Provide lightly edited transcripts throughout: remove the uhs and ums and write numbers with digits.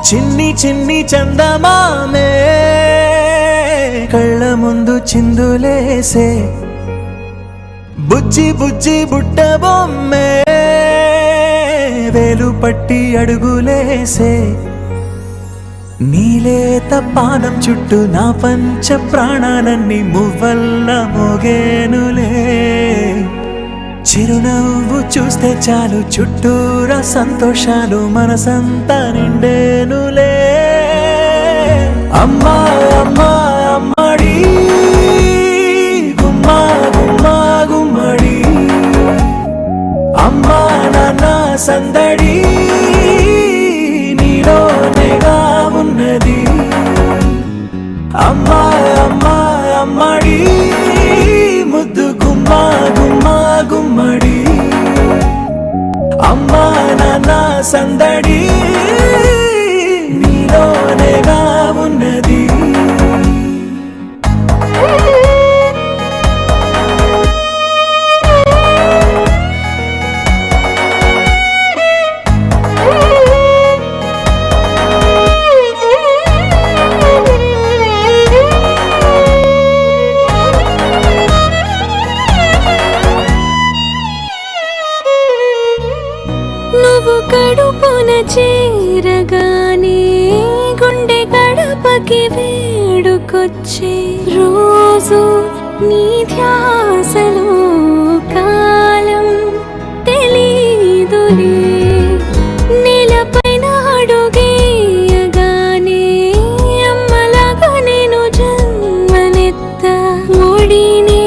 చిన్ని చిన్ని చందమామే కళ్ళ ముందు చిందులేసే బుజ్జి బుజ్జి బుట్ట బొమ్మే వేలు పట్టి అడుగులేసే నీలేత పానం చుట్టూ నా పంచ ప్రాణాలన్నీ మువ్వల్ల మోగేనులే చిరునవ్వు చూస్తే చాలు చుట్టూరా సంతోషాలు మనసంతా నిండేనులే అమ్మా అమ్మా అమ్మడి గుమ్మా గుమ్మా గుమ్మడి అమ్మా నాన్న సందడి నీలోనేగా ఉన్నది అమ్మా అమ్మా అమ్మడి ముద్దు గుమ్మా గుమ్మా గుమ్మడి అమ్మా నాన్న సందడి నీలోనేగా ఉన్నది నువ్వు కడుపున చేరగానే గుండె గడపకి వేడుకొచ్చే రోజు నీ ధ్యాసలో కాలం తెలీదులే నేలపైన అడుగేయగానే అమ్మలాగా నేను జన్మనెత్త ఒడిని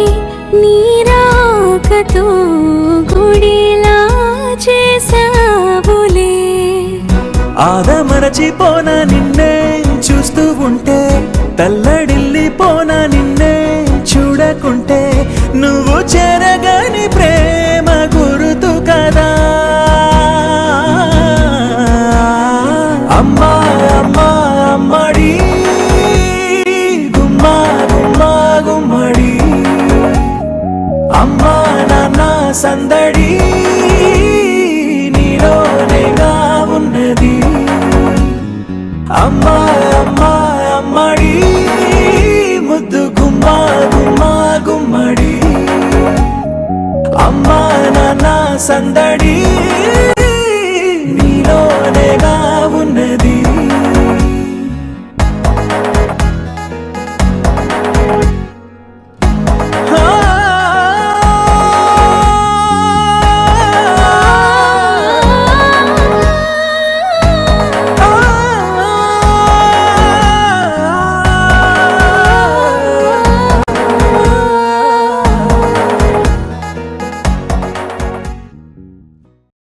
నీ రాకతో గుడిలా చేసావులే ఆదమరచిపోనా నిన్నే చూస్తూ ఉంటే తల్లడిల్లిపోనా నిన్నే చూడకుంటే నువ్వు చెరగని ప్రేమ గుర్తు కదా అమ్మా అమ్మా అమ్మడి గుమ్మా గుమ్మా గుమ్మడి అమ్మా నాన్న సందడి నీలోనేగా ఉన్నది అమ్మా అమ్మా అమ్మడి ముద్దు గుమ్మా గుమ్మా గుమ్మడి అమ్మా నాన్న సందడి నీలోనేగా